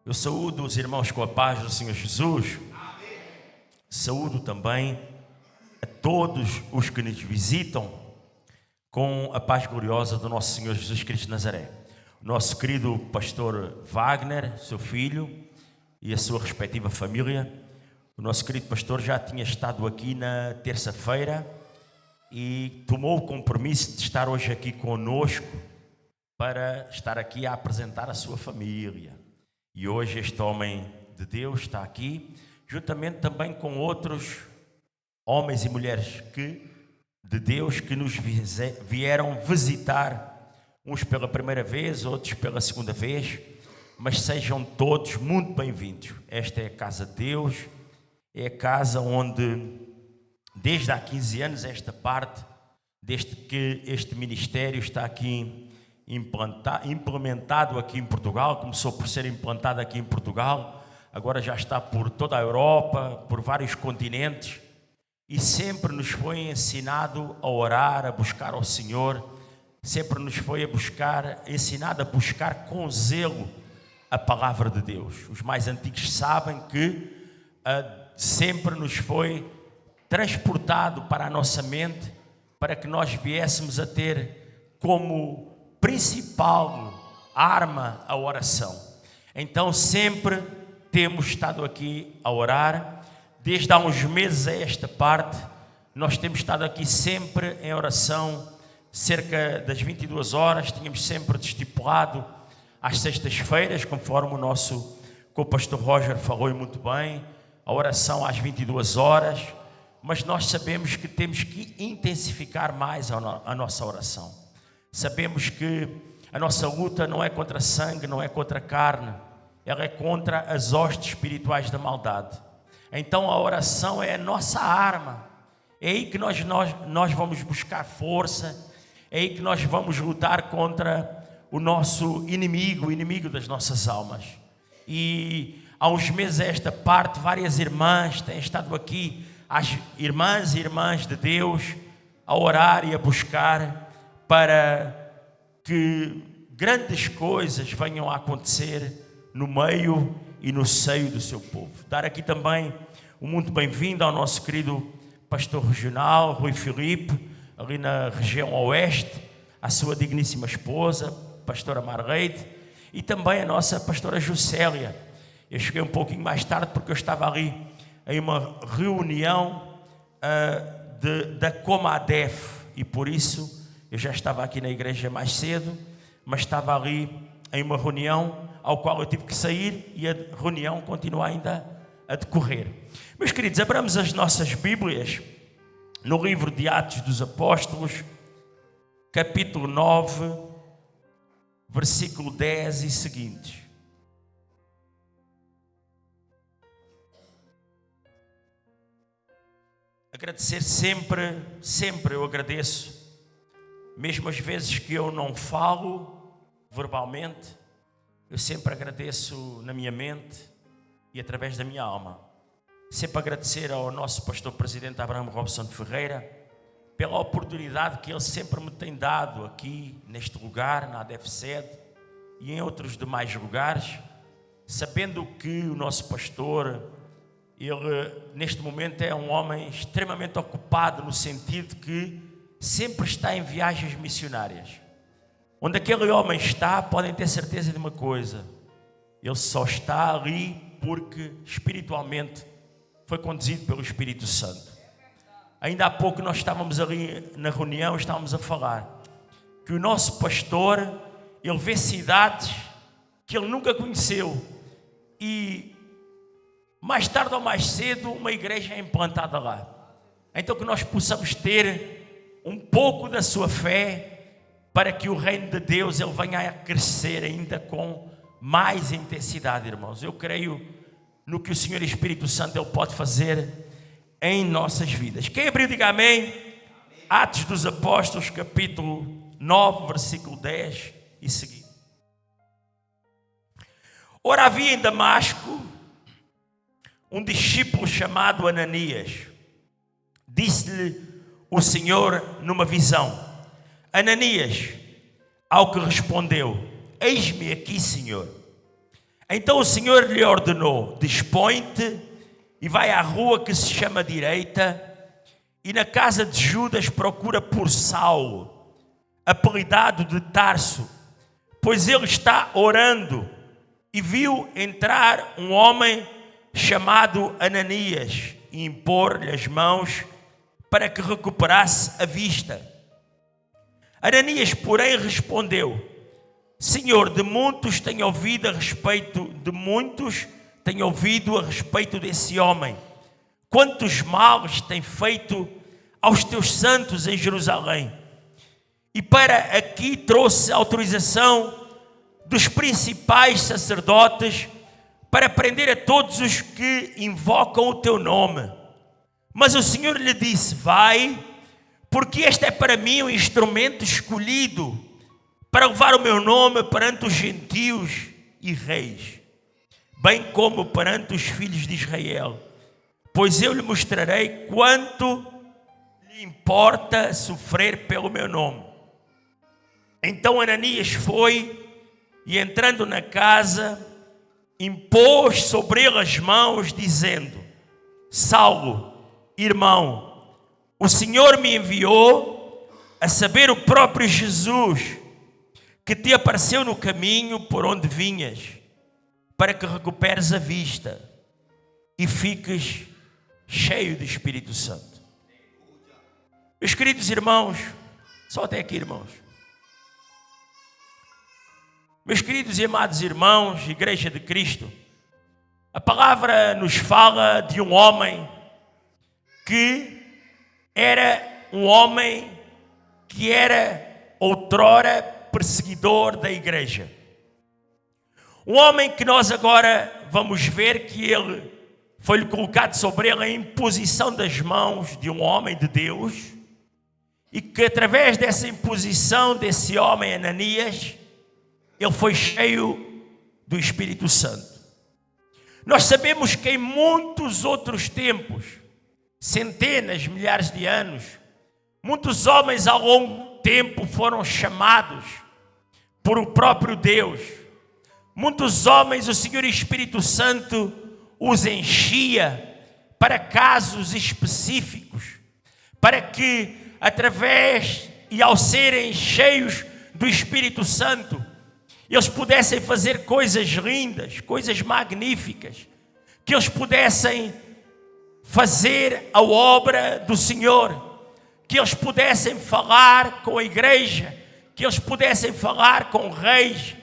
Eu saúdo os irmãos com a paz do Senhor Jesus. Amém. Saúdo também a todos os que nos visitam com a paz gloriosa do nosso Senhor Jesus Cristo de Nazaré. O nosso querido pastor Wagner, seu filho e a sua respectiva família. O nosso querido pastor já tinha estado aqui na terça-feira e tomou o compromisso de estar hoje aqui conosco para estar aqui a apresentar a sua família. E hoje este homem de Deus está aqui, juntamente também com outros homens e mulheres de Deus que nos vieram visitar, uns pela primeira vez, outros pela segunda vez, mas sejam todos muito bem-vindos. Esta é a casa de Deus, é a casa onde, desde há 15 anos, esta parte, desde que este ministério está aqui implementado aqui em Portugal, começou por ser implantado aqui em Portugal, agora já está por toda a Europa, por vários continentes, e sempre nos foi ensinado a orar, a buscar ao Senhor, sempre nos foi ensinado a buscar com zelo a palavra de Deus. Os mais antigos sabem que sempre nos foi transportado para a nossa mente, para que nós viéssemos a ter como principal arma a oração. Então sempre temos estado aqui a orar. Desde há uns meses a esta parte, nós temos estado aqui sempre em oração, cerca das 22 horas, tínhamos sempre estipulado às sextas-feiras, conforme o nosso co-pastor Roger falou muito bem, a oração às 22 horas, mas nós sabemos que temos que intensificar mais a nossa oração. Sabemos que a nossa luta não é contra sangue, não é contra carne, ela é contra as hostes espirituais da maldade. Então a oração é a nossa arma, é aí que nós vamos buscar força, é aí que nós vamos lutar contra o nosso inimigo, o inimigo das nossas almas. E há uns meses a esta parte, várias irmãs têm estado aqui, as irmãs e irmãs de Deus, a orar e a buscar para que grandes coisas venham a acontecer no meio e no seio do seu povo. Dar aqui também um muito bem-vindo ao nosso querido pastor regional, Rui Filipe, ali na região oeste, à sua digníssima esposa, pastora Marleide, e também a nossa pastora Juscelia. Eu cheguei um pouquinho mais tarde porque eu estava ali em uma reunião da Comadef, e por isso eu já estava aqui na igreja mais cedo, mas estava ali em uma reunião ao qual eu tive que sair e a reunião continua ainda a decorrer. Meus queridos, abramos as nossas Bíblias no livro de Atos dos Apóstolos, capítulo 9, versículo 10 e seguintes. Agradecer sempre eu agradeço. Mesmo às vezes que eu não falo verbalmente, eu sempre agradeço na minha mente e através da minha alma. Sempre agradecer ao nosso pastor presidente Abraham Robson Ferreira pela oportunidade que ele sempre me tem dado aqui neste lugar, na ADF-SED e em outros demais lugares, sabendo que o nosso pastor, ele neste momento é um homem extremamente ocupado, no sentido que sempre está em viagens missionárias. Onde aquele homem está, podem ter certeza de uma coisa: ele só está ali porque espiritualmente foi conduzido pelo Espírito Santo. Ainda há pouco nós estávamos ali na reunião, estávamos a falar que o nosso pastor, ele vê cidades que ele nunca conheceu e mais tarde ou mais cedo uma igreja é implantada lá. Então que nós possamos ter um pouco da sua fé para que o reino de Deus ele venha a crescer ainda com mais intensidade, irmãos. Eu creio no que o Senhor Espírito Santo ele pode fazer em nossas vidas. Quem abriu, diga amém. Atos dos Apóstolos, capítulo 9, versículo 10 e seguinte. Ora, havia em Damasco um discípulo chamado Ananias. Disse-lhe o Senhor numa visão: Ananias. Ao que respondeu: Eis-me aqui, Senhor. Então o Senhor lhe ordenou: dispõe-te e vai à rua que se chama Direita, e na casa de Judas procura por Saulo, apelidado de Tarso, pois ele está orando. E viu entrar um homem chamado Ananias e impor-lhe as mãos para que recuperasse a vista. Ananias, porém, respondeu: Senhor, de muitos tenho ouvido a respeito desse homem. Quantos males tem feito aos teus santos em Jerusalém. E para aqui trouxe autorização dos principais sacerdotes para prender a todos os que invocam o teu nome. Mas o Senhor lhe disse: vai, porque este é para mim um instrumento escolhido para levar o meu nome perante os gentios e reis, bem como perante os filhos de Israel. Pois eu lhe mostrarei quanto lhe importa sofrer pelo meu nome. Então Ananias foi e, entrando na casa, impôs sobre ele as mãos, dizendo: Saulo, irmão, o Senhor me enviou, a saber, o próprio Jesus, que te apareceu no caminho por onde vinhas, para que recuperes a vista e fiques cheio do Espírito Santo. Meus queridos irmãos, só até aqui, irmãos. Meus queridos e amados irmãos, Igreja de Cristo, a palavra nos fala de um homem que era outrora perseguidor da igreja. Um homem que nós agora vamos ver que foi-lhe colocado sobre ele a imposição das mãos de um homem de Deus, e que através dessa imposição desse homem, Ananias, ele foi cheio do Espírito Santo. Nós sabemos que em muitos outros tempos, centenas, milhares de anos, muitos homens ao longo do tempo foram chamados por o próprio Deus. Muitos homens, o Senhor Espírito Santo os enchia para casos específicos, para que através e ao serem cheios do Espírito Santo, eles pudessem fazer coisas lindas, coisas magníficas, que eles pudessem fazer a obra do Senhor, que eles pudessem falar com a igreja, que eles pudessem falar com reis,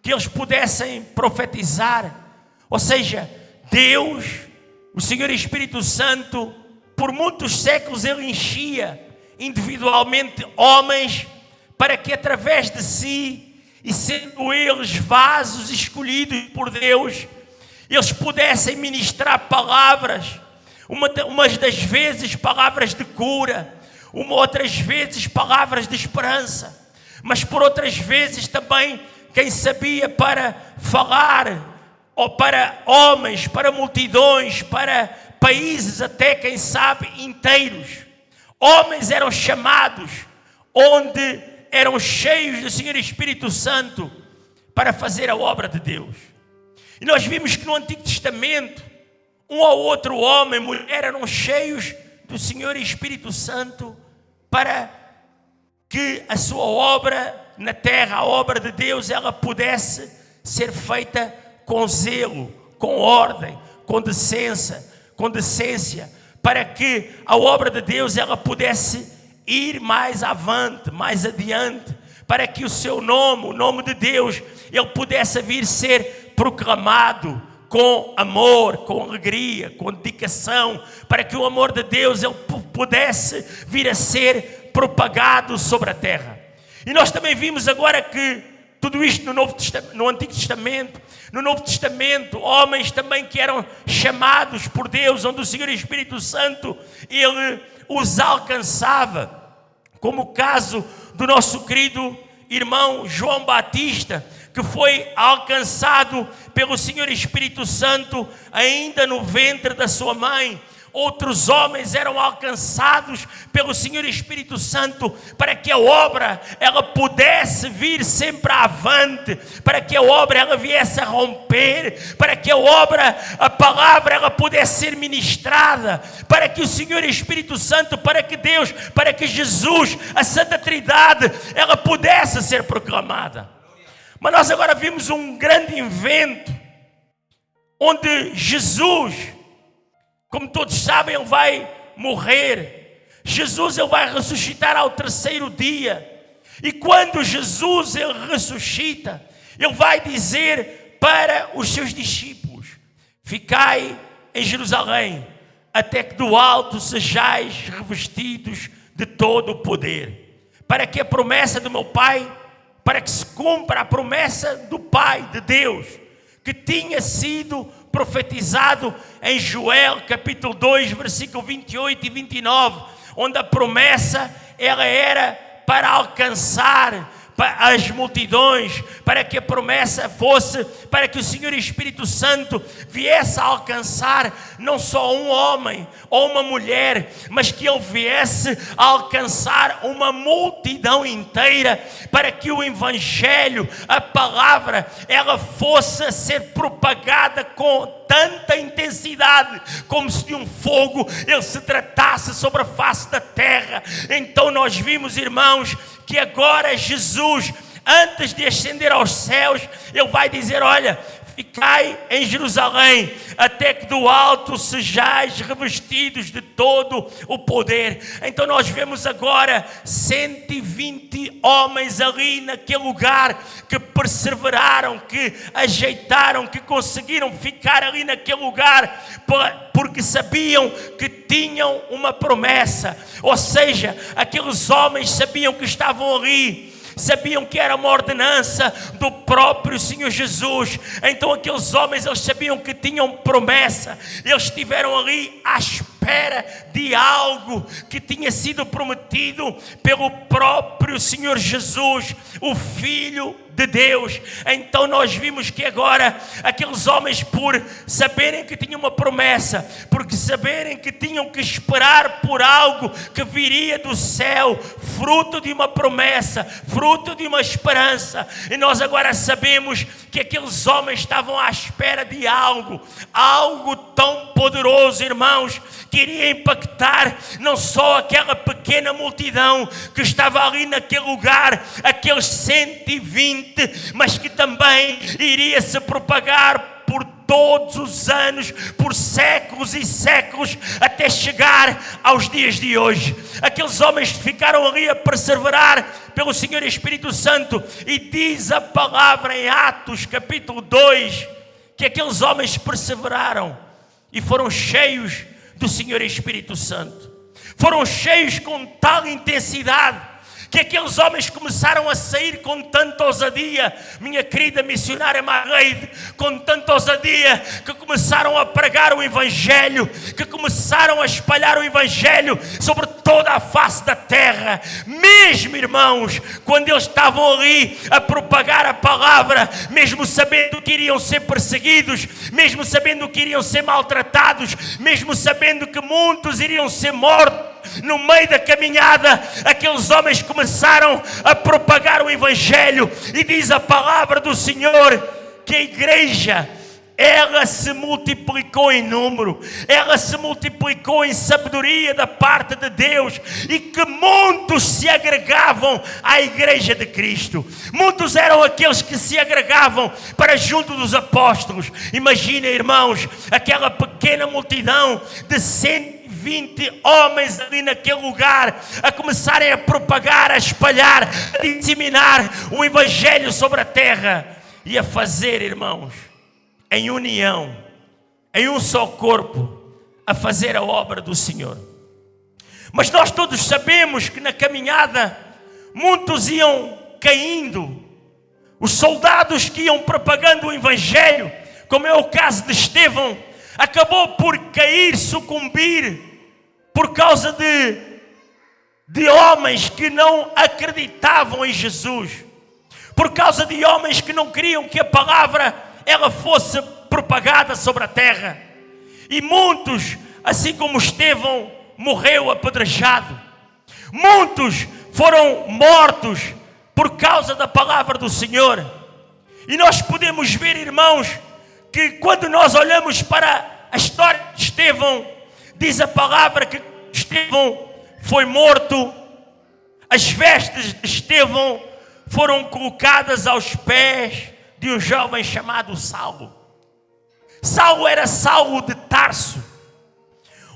que eles pudessem profetizar. Ou seja, Deus, o Senhor Espírito Santo, por muitos séculos ele enchia individualmente homens para que através de si, e sendo eles vasos escolhidos por Deus, eles pudessem ministrar palavras, umas das vezes palavras de cura, outras vezes palavras de esperança, mas por outras vezes também, quem sabia, para falar, ou para homens, para multidões, para países até, quem sabe, inteiros. Homens eram chamados, onde eram cheios do Senhor Espírito Santo para fazer a obra de Deus. E nós vimos que no Antigo Testamento, um ou outro homem, mulher, eram cheios do Senhor Espírito Santo para que a sua obra na terra, a obra de Deus, ela pudesse ser feita com zelo, com ordem, com decência, para que a obra de Deus ela pudesse ir mais avante, mais adiante, para que o seu nome, o nome de Deus, ele pudesse vir ser proclamado com amor, com alegria, com dedicação, para que o amor de Deus ele pudesse vir a ser propagado sobre a terra. E nós também vimos agora que tudo isto no Antigo Testamento, no Novo Testamento, homens também que eram chamados por Deus, onde o Senhor Espírito Santo, ele os alcançava, como o caso do nosso querido irmão João Batista, que foi alcançado pelo Senhor Espírito Santo ainda no ventre da sua mãe, outros homens eram alcançados pelo Senhor Espírito Santo para que a obra ela pudesse vir sempre avante, para que a obra ela viesse a romper, para que a obra, a palavra ela pudesse ser ministrada, para que o Senhor Espírito Santo, para que Deus, para que Jesus, a Santa Trindade, ela pudesse ser proclamada. Mas nós agora vimos um grande evento, onde Jesus, como todos sabem, ele vai morrer. Jesus ele vai ressuscitar ao terceiro dia. E quando Jesus ele ressuscita, ele vai dizer para os seus discípulos: ficai em Jerusalém, até que do alto sejais revestidos de todo o poder, para que a promessa do meu Pai, para que se cumpra a promessa do Pai, de Deus, que tinha sido profetizado em Joel capítulo 2, versículo 28 e 29, onde a promessa ela era para alcançar as multidões, para que a promessa fosse, para que o Senhor Espírito Santo viesse a alcançar não só um homem ou uma mulher, mas que ele viesse a alcançar uma multidão inteira, para que o Evangelho, a palavra, ela fosse a ser propagada com tanta intensidade, como se de um fogo ele se tratasse sobre a face da terra. Então nós vimos, irmãos, que agora Jesus, antes de ascender aos céus, ele vai dizer: olha, ficai em Jerusalém, até que do alto sejais revestidos de todo o poder. Então nós vemos agora 120 homens ali naquele lugar, que perseveraram, que ajeitaram, que conseguiram ficar ali naquele lugar, porque sabiam que tinham uma promessa. Ou seja, aqueles homens sabiam que estavam ali, sabiam que era uma ordenança do próprio Senhor Jesus. Então aqueles homens, eles sabiam que tinham promessa, eles estiveram ali à espera de algo que tinha sido prometido pelo próprio Senhor Jesus, o Filho de Deus. Então nós vimos que agora aqueles homens, por saberem que tinham uma promessa, porque saberem que tinham que esperar por algo que viria do céu, fruto de uma promessa, fruto de uma esperança, e nós agora sabemos que aqueles homens estavam à espera de algo tão poderoso, irmãos, que iria impactar não só aquela pequena multidão que estava ali naquele lugar, aqueles 120, mas que também iria se propagar por todos os anos, por séculos e séculos, até chegar aos dias de hoje. Aqueles homens ficaram ali a perseverar pelo Senhor Espírito Santo, e diz a palavra em Atos capítulo 2, que aqueles homens perseveraram e foram cheios do Senhor Espírito Santo. Foram cheios com tal intensidade que aqueles homens começaram a sair com tanta ousadia, minha querida missionária Marleide, com tanta ousadia, que começaram a pregar o Evangelho, que começaram a espalhar o Evangelho sobre toda a face da terra. Mesmo, irmãos, quando eles estavam ali a propagar a palavra, mesmo sabendo que iriam ser perseguidos, mesmo sabendo que iriam ser maltratados, mesmo sabendo que muitos iriam ser mortos, no meio da caminhada, aqueles homens começaram a propagar o Evangelho, e diz a palavra do Senhor que a igreja, ela se multiplicou em número, ela se multiplicou em sabedoria da parte de Deus, e que muitos se agregavam à igreja de Cristo. Muitos eram aqueles que se agregavam para junto dos apóstolos. Imagina, irmãos, aquela pequena multidão de 120 homens ali naquele lugar, a começarem a propagar, a espalhar, a disseminar o Evangelho sobre a terra, e a fazer, irmãos, em união, em um só corpo, a fazer a obra do Senhor. Mas nós todos sabemos que na caminhada muitos iam caindo. Os soldados que iam propagando o Evangelho, como é o caso de Estevão, acabou por cair, sucumbir, por causa de homens que não acreditavam em Jesus, por causa de homens que não queriam que a palavra ela fosse propagada sobre a terra. E muitos, assim como Estevão morreu apedrejado. Muitos foram mortos por causa da palavra do Senhor. E nós podemos ver, irmãos, que quando nós olhamos para a história de Estevão, diz a palavra que Estevão foi morto, as vestes de Estevão foram colocadas aos pés de um jovem chamado Saulo. Saulo era Saulo de Tarso,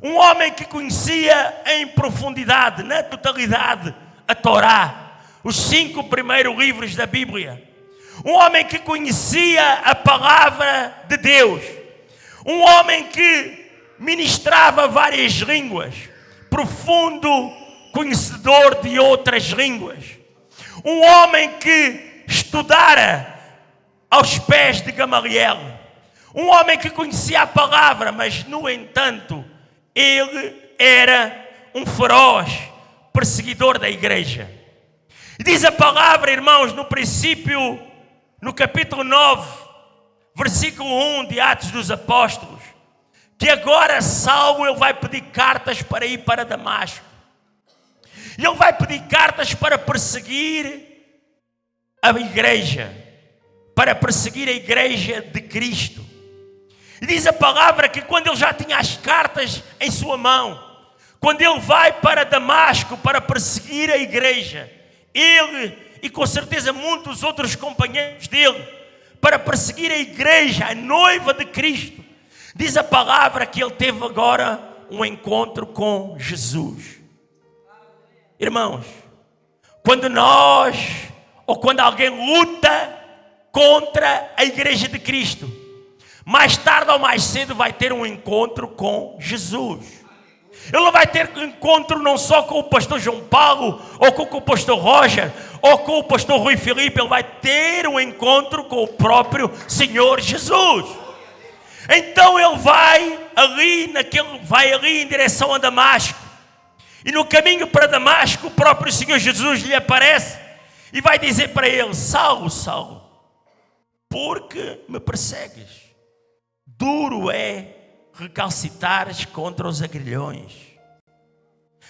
um homem que conhecia em profundidade, na totalidade, a Torá, os 5 primeiros livros da Bíblia. Um homem que conhecia a palavra de Deus. Um homem que ministrava várias línguas. Profundo conhecedor de outras línguas. Um homem que estudara aos pés de Gamaliel. Um homem que conhecia a palavra, mas no entanto, ele era um feroz perseguidor da igreja. E diz a palavra, irmãos, no princípio, no capítulo 9, versículo 1 de Atos dos Apóstolos, que agora Saulo ele vai pedir cartas para ir para Damasco. E ele vai pedir cartas para perseguir a igreja, para perseguir a igreja de Cristo. E diz a palavra que quando ele já tinha as cartas em sua mão, quando ele vai para Damasco para perseguir a igreja, ele e com certeza muitos outros companheiros dele, para perseguir a igreja, a noiva de Cristo, diz a palavra que ele teve agora um encontro com Jesus. Irmãos, quando nós, ou quando alguém luta contra a igreja de Cristo, mais tarde ou mais cedo vai ter um encontro com Jesus. Ele não vai ter encontro não só com o pastor João Paulo, ou com o pastor Roger, ou com o pastor Rui Filipe, ele vai ter um encontro com o próprio Senhor Jesus. Então ele vai ali em direção a Damasco. E no caminho para Damasco, o próprio Senhor Jesus lhe aparece e vai dizer para ele: Saulo, Saulo, por que me persegues? Duro é recalcitares contra os agrilhões.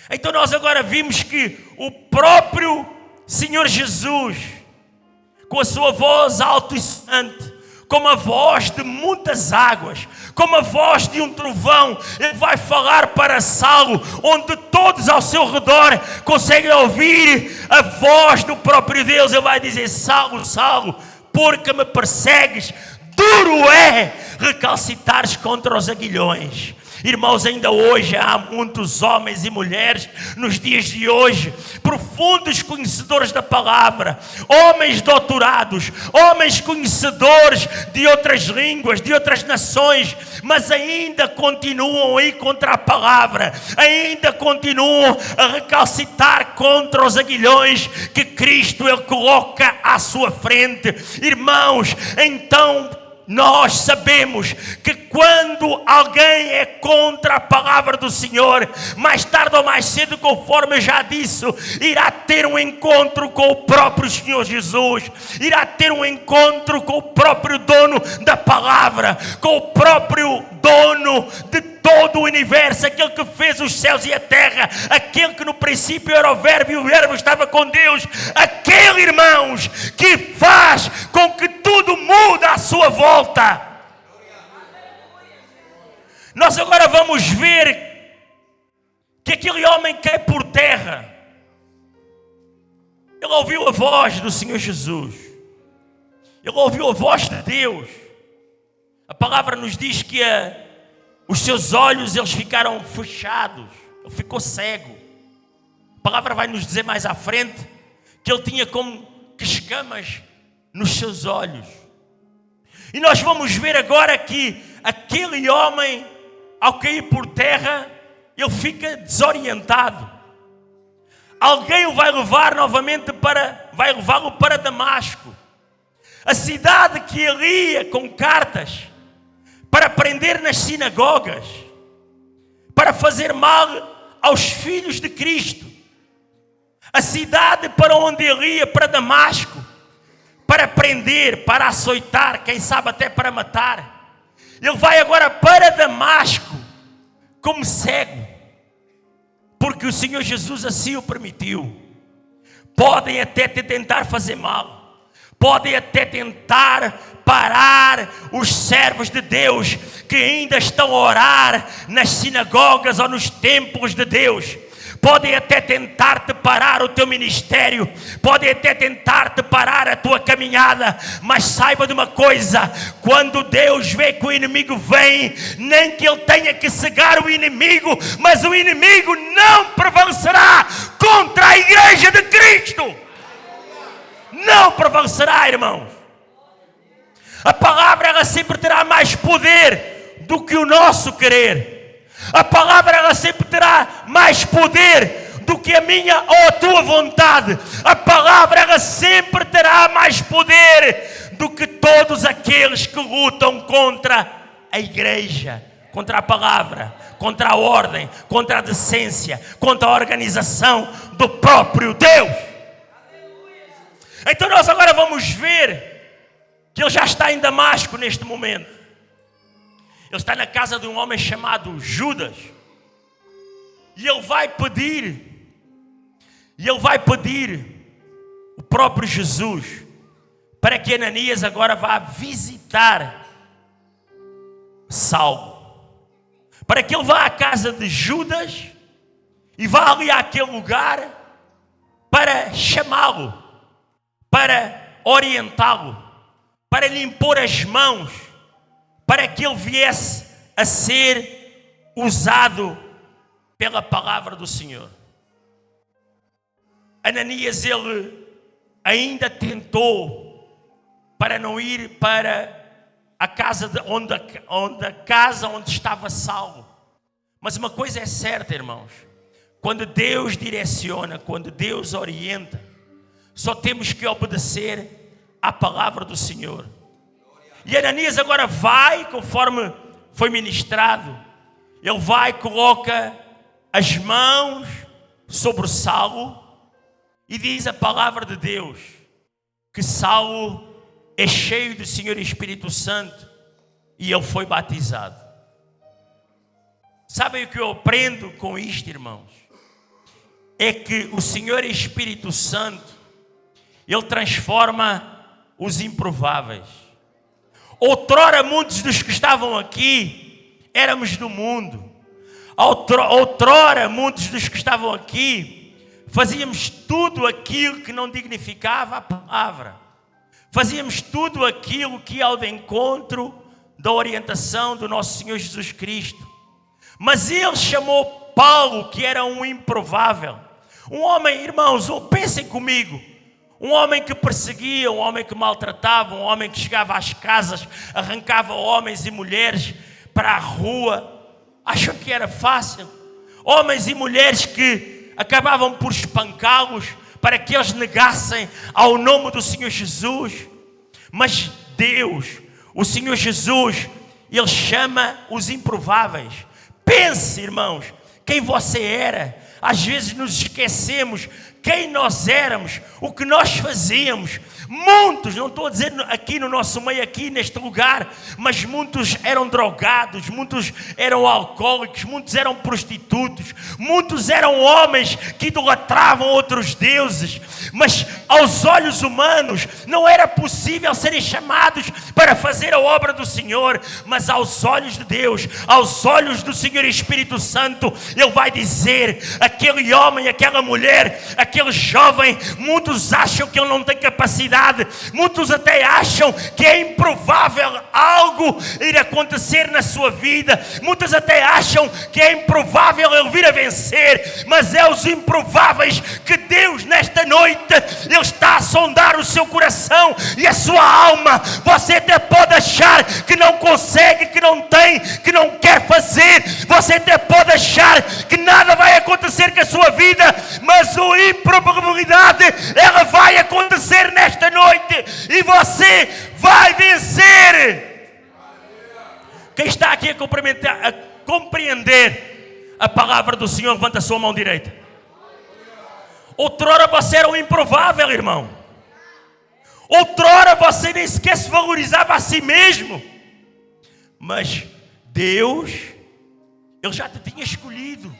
Então nós agora vimos que o próprio Senhor Jesus, com a sua voz alta e santa, como a voz de muitas águas, como a voz de um trovão, ele vai falar para Saulo, onde todos ao seu redor conseguem ouvir a voz do próprio Deus. Ele vai dizer: Saulo, Saulo, por que me persegues? Duro é recalcitares contra os aguilhões. Irmãos, ainda hoje há muitos homens e mulheres nos dias de hoje, profundos conhecedores da palavra, homens doutorados, homens conhecedores de outras línguas, de outras nações, mas ainda continuam a ir contra a palavra, ainda continuam a recalcitar contra os aguilhões que Cristo ele coloca à sua frente. Irmãos, então nós sabemos que quando alguém é contra a palavra do Senhor, mais tarde ou mais cedo, conforme eu já disse, irá ter um encontro com o próprio Senhor Jesus, irá ter um encontro com o próprio dono da palavra, com o próprio dono de todo o universo, aquele que fez os céus e a terra, aquele que no princípio era o verbo e o verbo estava com Deus, aquele, irmãos, que faz com que tudo mude à sua volta. Nós agora vamos ver que aquele homem cai por terra. Ele ouviu a voz do Senhor Jesus, ele ouviu a voz de Deus. A palavra nos diz que os seus olhos eles ficaram fechados, ele ficou cego. A palavra vai nos dizer mais à frente que ele tinha como que escamas nos seus olhos. E nós vamos ver agora que aquele homem, ao cair por terra, ele fica desorientado. Alguém o vai levar novamente vai levá-lo para Damasco, a cidade que ele ia com cartas para prender nas sinagogas, para fazer mal aos filhos de Cristo. A cidade para onde ele ia, para Damasco, para prender, para açoitar, quem sabe até para matar. Ele vai agora para Damasco como cego, porque o Senhor Jesus assim o permitiu. Podem até te tentar fazer mal, podem até tentar parar os servos de Deus que ainda estão a orar nas sinagogas ou nos templos de Deus. Podem até tentar te parar o teu ministério, podem até tentar te parar a tua caminhada, mas saiba de uma coisa: quando Deus vê que o inimigo vem, nem que ele tenha que cegar o inimigo, mas o inimigo não prevalecerá contra a igreja de Cristo. Não prevalecerá, irmãos. A palavra, ela sempre terá mais poder do que o nosso querer. A palavra, ela sempre terá mais poder do que a minha ou a tua vontade. A palavra, ela sempre terá mais poder do que todos aqueles que lutam contra a igreja, contra a palavra, contra a ordem, contra a decência, contra a organização do próprio Deus. Então nós agora vamos ver que ele já está em Damasco neste momento. Ele está na casa de um homem chamado Judas. E ele vai pedir o próprio Jesus para que Ananias agora vá visitar Saulo. Para que ele vá à casa de Judas e vá ali àquele lugar para chamá-lo, para orientá-lo, para lhe impor as mãos, para que ele viesse a ser usado pela palavra do Senhor. Ananias, ele ainda tentou para não ir para a casa onde estava Saulo. Mas uma coisa é certa, irmãos: quando Deus direciona, quando Deus orienta, só temos que obedecer à palavra do Senhor. E Ananias agora vai, conforme foi ministrado, ele vai, coloca as mãos sobre Saulo e diz a palavra de Deus que Saulo é cheio do Senhor Espírito Santo e ele foi batizado. Sabem o que eu aprendo com isto, irmãos? É que o Senhor Espírito Santo, ele transforma os improváveis. Outrora muitos dos que estavam aqui éramos do mundo. Outrora muitos dos que estavam aqui fazíamos tudo aquilo que não dignificava a palavra. Fazíamos tudo aquilo que ia ao encontro da orientação do nosso Senhor Jesus Cristo. Mas ele chamou Paulo, que era um improvável. Um homem, irmãos, pensem comigo. Um homem que perseguia, um homem que maltratava, um homem que chegava às casas, arrancava homens e mulheres para a rua. Acham que era fácil? Homens e mulheres que acabavam por espancá-los para que eles negassem ao nome do Senhor Jesus. Mas Deus, o Senhor Jesus, ele chama os improváveis. Pense, irmãos, quem você era. Às vezes nos esquecemos quem nós éramos, o que nós fazíamos. Muitos, não estou a dizer aqui no nosso meio, aqui neste lugar, mas muitos eram drogados, muitos eram alcoólicos, muitos eram prostitutos, muitos eram homens que idolatravam outros deuses. Mas aos olhos humanos não era possível serem chamados para fazer a obra do Senhor. Mas aos olhos de Deus, aos olhos do Senhor Espírito Santo, ele vai dizer: aquele homem, aquela mulher, aquele jovem, muitos acham que ele não tem capacidade, muitos até acham que é improvável algo ir acontecer na sua vida, muitos até acham que é improvável ele vir a vencer. Mas é os improváveis que Deus nesta noite, ele está a sondar o seu coração e a sua alma. Você até pode achar que não consegue, que não tem, que não quer fazer, você até pode achar que nada vai acontecer com a sua vida, mas a improbabilidade, ela vai acontecer nesta noite e você vai vencer. Quem está aqui a compreender a palavra do Senhor, levanta a sua mão direita. Outrora você era um improvável, irmão. Outrora você nem sequer se valorizava a si mesmo. Mas Deus, Ele já te tinha escolhido.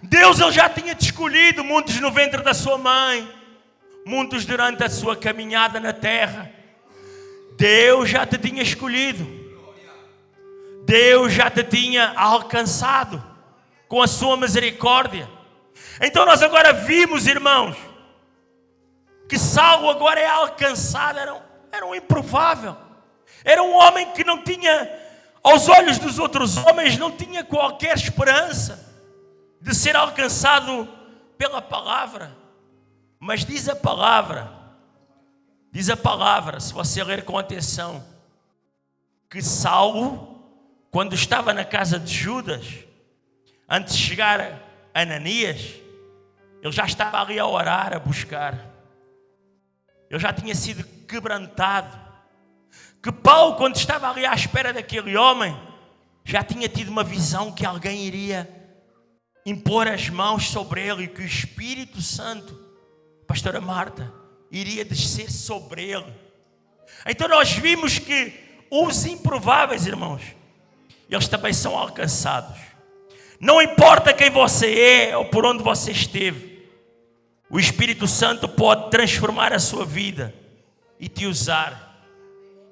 Deus, Ele já tinha te escolhido, muitos no ventre da sua mãe, muitos durante a sua caminhada na terra. Deus já te tinha escolhido. Deus já te tinha alcançado com a sua misericórdia. Então nós agora vimos, irmãos, que Saulo agora é alcançado. Era um improvável. Era um homem que não tinha, aos olhos dos outros homens, não tinha qualquer esperança de ser alcançado pela palavra. Mas diz a palavra, se você ler com atenção, que Saulo, quando estava na casa de Judas, antes de chegar Ananias, ele já estava ali a orar, a buscar. Ele já tinha sido quebrantado. Que Paulo, quando estava ali à espera daquele homem, já tinha tido uma visão que alguém iria impor as mãos sobre ele e que o Espírito Santo, pastora Marta, iria descer sobre ele. Então nós vimos que os improváveis, irmãos, eles também são alcançados. Não importa quem você é ou por onde você esteve, o Espírito Santo pode transformar a sua vida e te usar.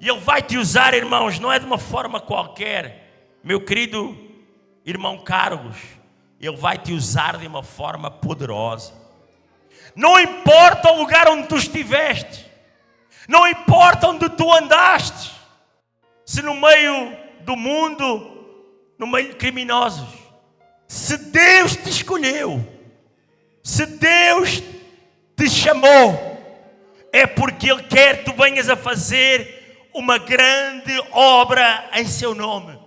E Ele vai te usar, irmãos, não é de uma forma qualquer. Meu querido irmão Carlos, Ele vai te usar de uma forma poderosa. Não importa o lugar onde tu estiveste, não importa onde tu andaste, se no meio do mundo, no meio de criminosos, se Deus te escolheu, se Deus te chamou, é porque Ele quer que tu venhas a fazer uma grande obra em seu nome.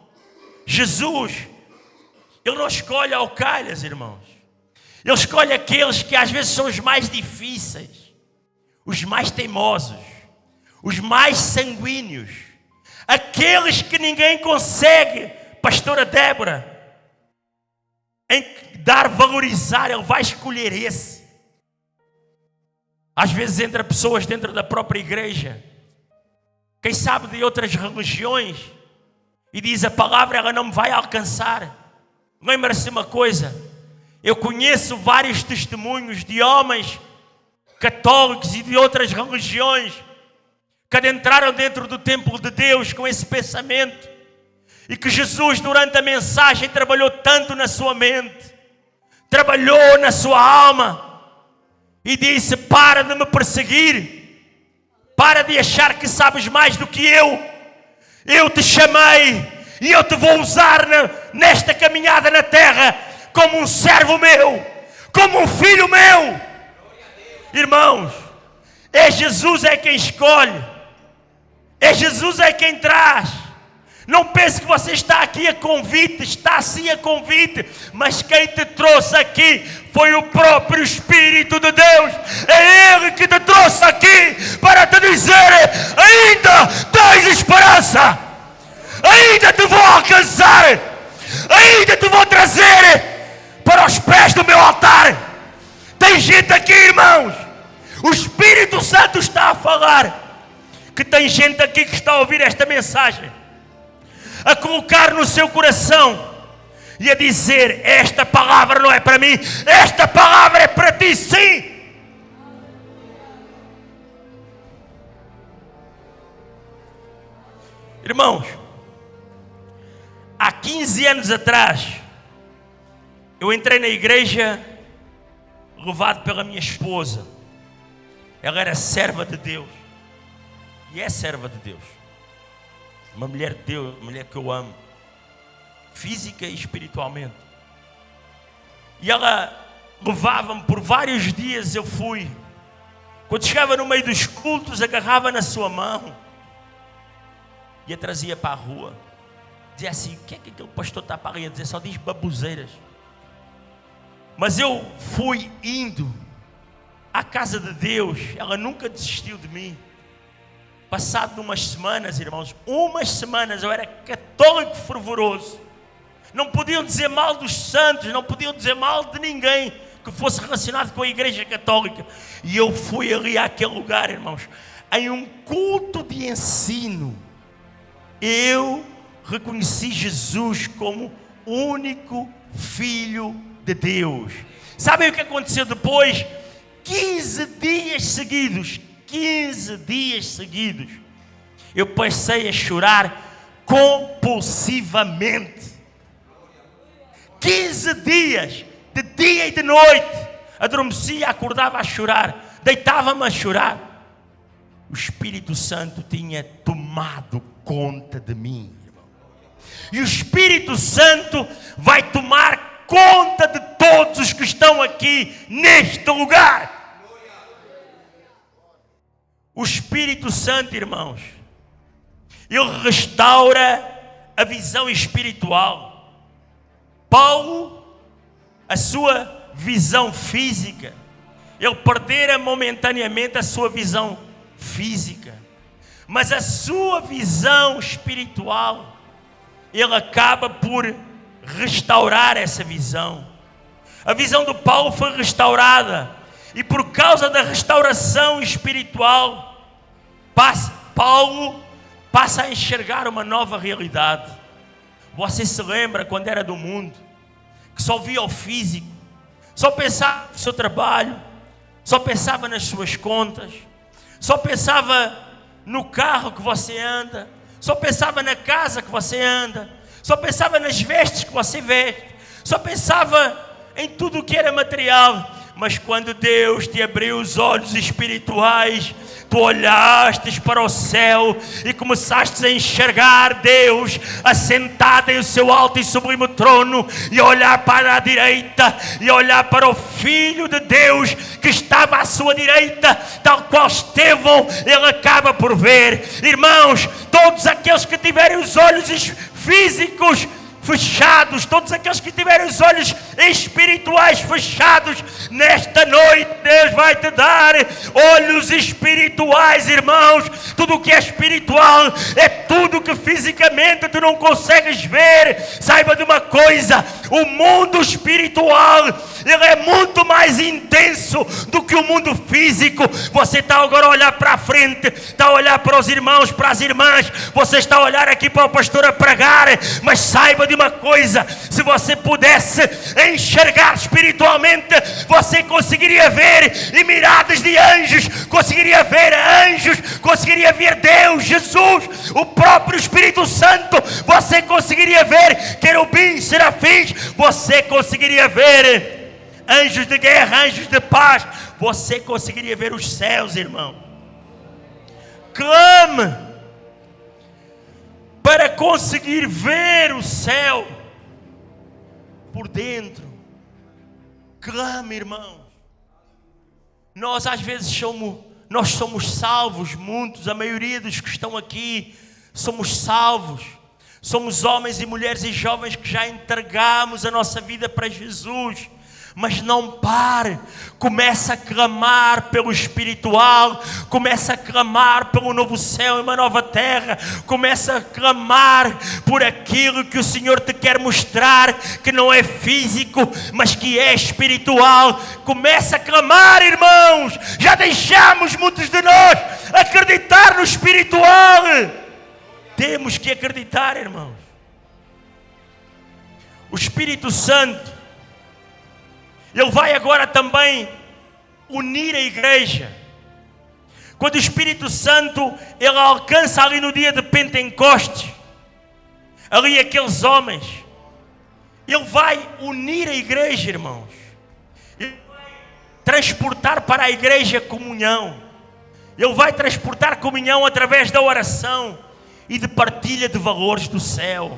Jesus, Ele não escolhe ao calhas, irmãos. Ele escolhe aqueles que às vezes são os mais difíceis, os mais teimosos, os mais sanguíneos, aqueles que ninguém consegue, pastora Débora, em valorizar. Ele vai escolher esse. Às vezes entra pessoas dentro da própria igreja, quem sabe de outras religiões, e diz: a palavra ela não me vai alcançar. Lembra-se uma coisa, eu conheço vários testemunhos de homens católicos e de outras religiões que adentraram dentro do templo de Deus com esse pensamento, e que Jesus durante a mensagem trabalhou tanto na sua mente, trabalhou na sua alma e disse: para de me perseguir, para de achar que sabes mais do que eu te chamei e eu te vou usar nesta caminhada na terra como um servo meu, como um filho meu. Irmãos, é Jesus é quem escolhe, é Jesus é quem traz. Não pense que você está aqui a convite, está sim a convite, mas quem te trouxe aqui foi o próprio Espírito de Deus. É Ele que te trouxe aqui para te dizer: ainda tens esperança, ainda te vou alcançar, ainda te vou trazer para os pés do meu altar. Tem gente aqui, irmãos, o Espírito Santo está a falar, que tem gente aqui que está a ouvir esta mensagem, a colocar no seu coração e a dizer: esta palavra não é para mim, esta palavra é para ti, sim. Irmãos, há 15 anos atrás, eu entrei na igreja levado pela minha esposa. Ela era serva de Deus e é serva de Deus. Uma mulher de Deus, uma mulher que eu amo, física e espiritualmente. E ela levava-me por vários dias. Eu fui, quando chegava no meio dos cultos, agarrava na sua mão e a trazia para a rua. Dizia assim: o que é que aquele pastor está para ali a dizer? Só diz baboseiras. Mas eu fui indo à casa de Deus. Ela nunca desistiu de mim. Passado umas semanas, irmãos, umas semanas, eu era católico fervoroso. Não podiam dizer mal dos santos, não podiam dizer mal de ninguém que fosse relacionado com a igreja católica. E eu fui ali àquele lugar, irmãos, em um culto de ensino. Eu reconheci Jesus como único Filho de Deus. Sabem o que aconteceu depois? 15 dias seguidos, eu passei a chorar compulsivamente. 15 dias, de dia e de noite, adormecia, acordava a chorar, deitava-me a chorar. O Espírito Santo tinha tomado conta de mim, irmão. E o Espírito Santo vai tomar conta de todos os que estão aqui neste lugar. O Espírito Santo, irmãos, ele restaura a visão espiritual. Paulo, a sua visão física, ele perdera momentaneamente a sua visão física, mas a sua visão espiritual, ele acaba por restaurar essa visão. A visão do Paulo foi restaurada, e por causa da restauração espiritual, Paulo passa a enxergar uma nova realidade. Você se lembra quando era do mundo, que só via o físico, só pensava no seu trabalho, só pensava nas suas contas, só pensava no carro que você anda, só pensava na casa que você anda, só pensava nas vestes que você veste, só pensava em tudo o que era material. Mas quando Deus te abriu os olhos espirituais, tu olhastes para o céu e começaste a enxergar Deus assentado em o seu alto e sublime trono, e olhar para a direita, e olhar para o Filho de Deus que estava à sua direita, tal qual Estevão, ele acaba por ver. Irmãos, todos aqueles que tiverem os olhos físicos fechados, todos aqueles que tiverem os olhos espirituais fechados, nesta noite Deus vai te dar olhos espirituais, irmãos. Tudo que é espiritual é tudo que fisicamente tu não consegues ver. Saiba de uma coisa: o mundo espiritual, ele é muito mais intenso do que o mundo físico. Você está agora a olhar para a frente, está a olhar para os irmãos, para as irmãs, você está a olhar aqui para o pastor a pregar, mas saiba de uma coisa: se você pudesse enxergar espiritualmente, você conseguiria ver e miradas de anjos, conseguiria ver anjos, conseguiria ver Deus, Jesus, o próprio Espírito Santo, você conseguiria ver querubins, serafins, você conseguiria ver anjos de guerra, anjos de paz, você conseguiria ver os céus, irmão. Clame para conseguir ver o céu por dentro. Clame, irmão. Nós às vezes somos salvos, muitos, a maioria dos que estão aqui somos salvos. Somos homens e mulheres e jovens que já entregamos a nossa vida para Jesus. Mas não pare, começa a clamar pelo espiritual, começa a clamar pelo novo céu e uma nova terra, começa a clamar por aquilo que o Senhor te quer mostrar, que não é físico, mas que é espiritual. Começa a clamar, irmãos. Já deixamos muitos de nós acreditar no espiritual. Temos que acreditar, irmãos. O Espírito Santo, ele vai agora também unir a igreja. Quando o Espírito Santo, ele alcança ali no dia de Pentecostes, ali aqueles homens, ele vai unir a igreja, irmãos. Ele vai transportar para a igreja comunhão. Ele vai transportar comunhão através da oração e de partilha de valores do céu.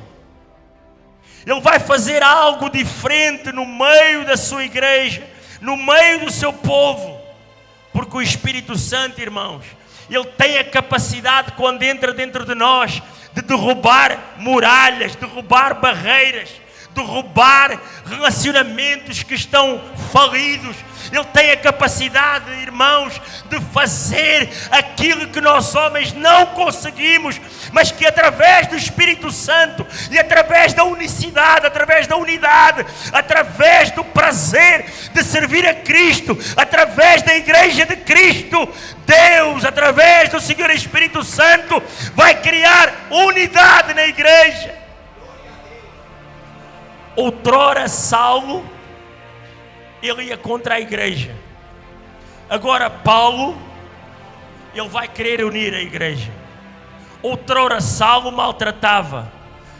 Ele vai fazer algo diferente no meio da sua igreja, no meio do seu povo. Porque o Espírito Santo, irmãos, ele tem a capacidade, quando entra dentro de nós, de derrubar muralhas, derrubar barreiras, derrubar relacionamentos que estão falidos. Ele tem a capacidade, irmãos, de fazer aquilo que nós homens não conseguimos, mas que através do Espírito Santo e através da unicidade, através da unidade, através do prazer de servir a Cristo, através da igreja de Cristo, Deus, através do Senhor Espírito Santo, vai criar unidade na igreja. Outrora Saulo, ele ia contra a igreja. Agora Paulo, ele vai querer unir a igreja. Outrora Saulo maltratava.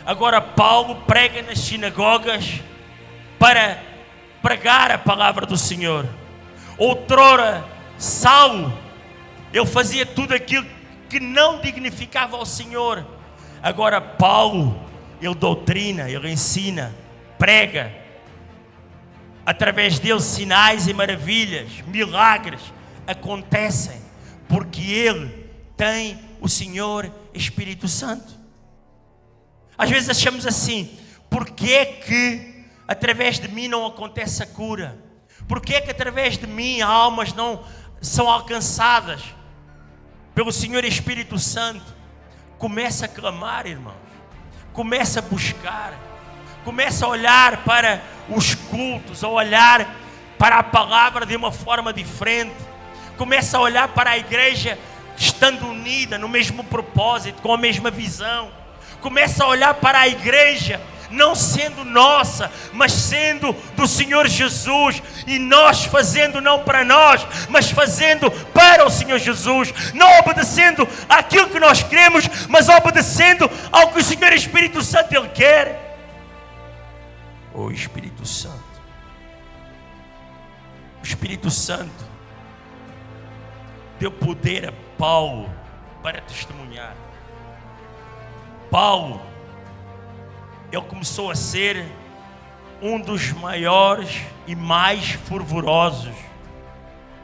Agora Paulo prega nas sinagogas para pregar a palavra do Senhor. Outrora Saulo, ele fazia tudo aquilo que não dignificava ao Senhor. Agora Paulo, ele doutrina, ele ensina, prega. Através dele sinais e maravilhas, milagres acontecem, porque ele tem o Senhor Espírito Santo. Às vezes achamos assim: porque é que através de mim não acontece a cura? Porque é que através de mim almas não são alcançadas pelo Senhor Espírito Santo? Começa a clamar, irmãos. Começa a buscar. Começa a olhar para os cultos, a olhar para a palavra de uma forma diferente. Começa a olhar para a igreja estando unida no mesmo propósito, com a mesma visão. Começa a olhar para a igreja não sendo nossa, mas sendo do Senhor Jesus, e nós fazendo não para nós, mas fazendo para o Senhor Jesus, não obedecendo àquilo que nós queremos, mas obedecendo ao que o Senhor Espírito Santo Ele quer. O Espírito Santo, o Espírito Santo deu poder a Paulo para testemunhar. Paulo, ele começou a ser um dos maiores e mais fervorosos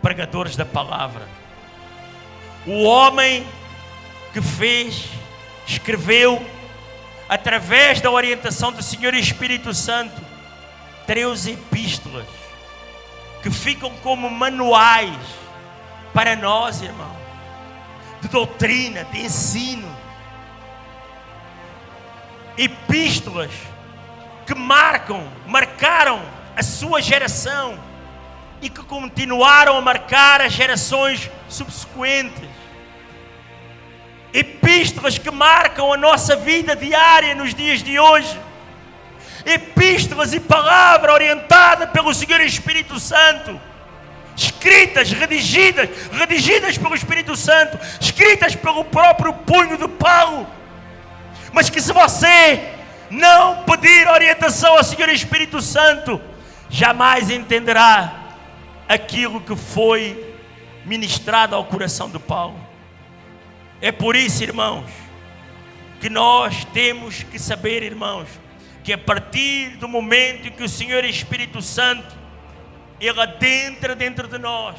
pregadores da palavra. O homem que escreveu, através da orientação do Senhor Espírito Santo, 13 epístolas, que ficam como manuais para nós, irmão, de doutrina, de ensino. Epístolas que marcaram a sua geração e que continuaram a marcar as gerações subsequentes. Epístolas que marcam a nossa vida diária nos dias de hoje. Epístolas e palavra orientada pelo Senhor Espírito Santo, escritas, redigidas pelo Espírito Santo, escritas pelo próprio punho de Paulo. Mas que se você não pedir orientação ao Senhor Espírito Santo, jamais entenderá aquilo que foi ministrado ao coração de Paulo. É por isso, irmãos, que nós temos que saber, irmãos, que a partir do momento em que o Senhor Espírito Santo Ele adentra dentro de nós,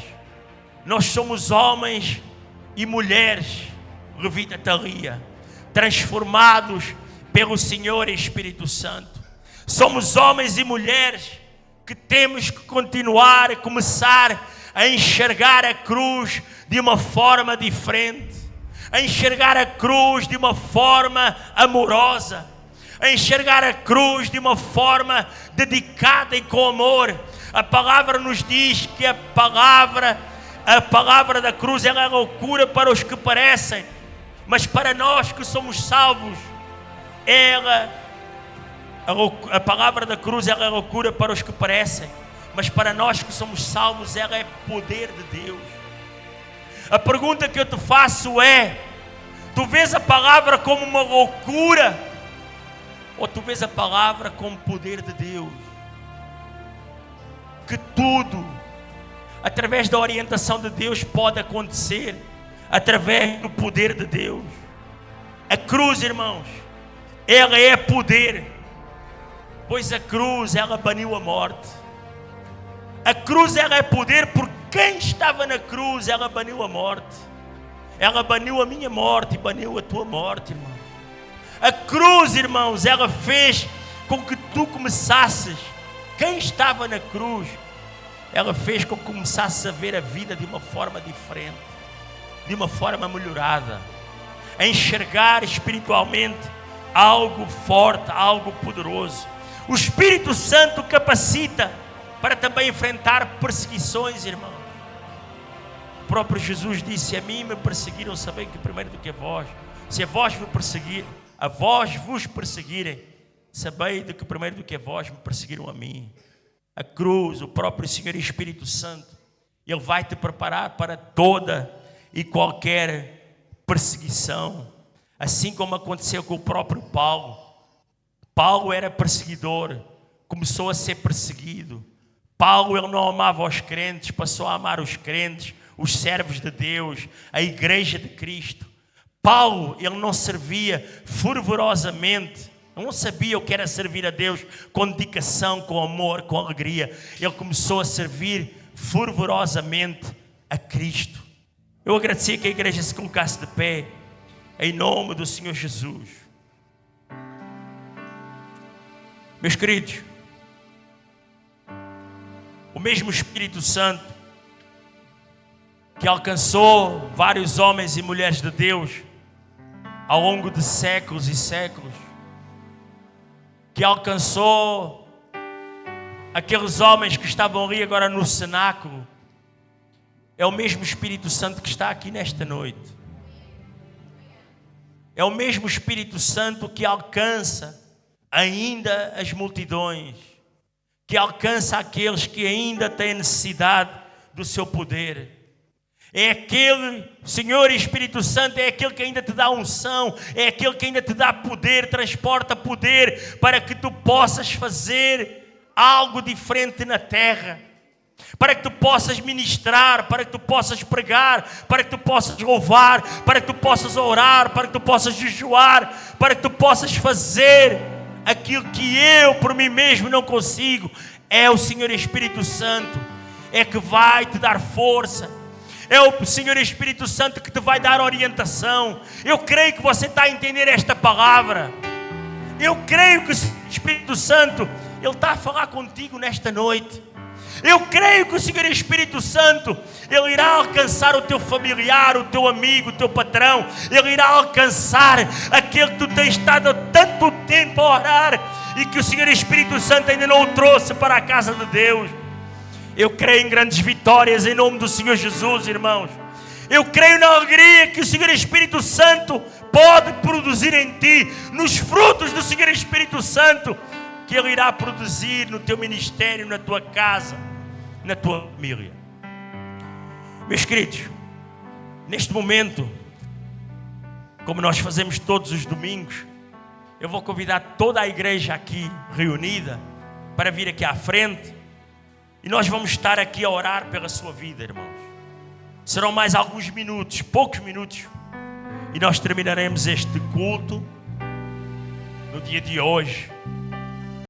nós somos homens e mulheres, Levita Thalia, transformados pelo Senhor Espírito Santo. Somos homens e mulheres que temos que continuar a começar a enxergar a cruz de uma forma diferente, a enxergar a cruz de uma forma amorosa, a enxergar a cruz de uma forma dedicada e com amor. A palavra nos diz que a palavra da cruz ela é loucura para os que parecem, mas para nós que somos salvos, a palavra da cruz ela é loucura para os que parecem, mas para nós que somos salvos, ela é poder de Deus. A pergunta que eu te faço é: tu vês a palavra como uma loucura, ou tu vês a palavra como poder de Deus? Que tudo, através da orientação de Deus, pode acontecer, através do poder de Deus. A cruz, irmãos, ela é poder, pois a cruz, ela baniu a morte. A cruz, ela é poder, porque quem estava na cruz, ela baniu a morte. Ela baniu a minha morte e baniu a tua morte, irmão. A cruz, irmãos, ela fez com que tu começasses. Quem estava na cruz, ela fez com que começasses a ver a vida de uma forma diferente, de uma forma melhorada, a enxergar espiritualmente algo forte, algo poderoso. O Espírito Santo capacita para também enfrentar perseguições, irmão. O próprio Jesus disse: a mim me perseguiram, sabem que primeiro do que a vós, se a vós vos perseguirem, sabei de que primeiro do que a vós me perseguiram a mim. A cruz, o próprio Senhor Espírito Santo, Ele vai te preparar para toda e qualquer perseguição. Assim como aconteceu com o próprio Paulo. Paulo era perseguidor, começou a ser perseguido. Paulo, ele não amava os crentes, passou a amar os crentes, os servos de Deus, a igreja de Cristo. Paulo, ele não servia fervorosamente, não sabia o que era servir a Deus com dedicação, com amor, com alegria. Ele começou a servir fervorosamente a Cristo. Eu agradecia que a igreja se colocasse de pé, em nome do Senhor Jesus. Meus queridos, o mesmo Espírito Santo que alcançou vários homens e mulheres de Deus ao longo de séculos e séculos, que alcançou aqueles homens que estavam ali agora no cenáculo, é o mesmo Espírito Santo que está aqui nesta noite. É o mesmo Espírito Santo que alcança ainda as multidões, que alcança aqueles que ainda têm necessidade do seu poder. É aquele, Senhor Espírito Santo, é aquele que ainda te dá unção, é aquele que ainda te dá poder, transporta poder para que tu possas fazer algo diferente na terra, para que tu possas ministrar, para que tu possas pregar, para que tu possas louvar, para que tu possas orar, para que tu possas jejuar, para que tu possas fazer aquilo que eu por mim mesmo não consigo. É o Senhor Espírito Santo, é que vai te dar força, é o Senhor Espírito Santo que te vai dar orientação. Eu creio que você está a entender esta palavra. Eu creio que o Espírito Santo, Ele está a falar contigo nesta noite. Eu creio que o Senhor Espírito Santo, Ele irá alcançar o teu familiar, o teu amigo, o teu patrão. Ele irá alcançar aquele que tu tens estado há tanto tempo a orar e que o Senhor Espírito Santo ainda não o trouxe para a casa de Deus. Eu creio em grandes vitórias em nome do Senhor Jesus, irmãos. Eu creio na alegria que o Senhor Espírito Santo pode produzir em ti, nos frutos do Senhor Espírito Santo, que Ele irá produzir no teu ministério, na tua casa, na tua família. Meus queridos, neste momento, como nós fazemos todos os domingos, eu vou convidar toda a igreja aqui reunida para vir aqui à frente e nós vamos estar aqui a orar pela sua vida, irmãos. Serão mais alguns minutos, poucos minutos, e nós terminaremos este culto no dia de hoje.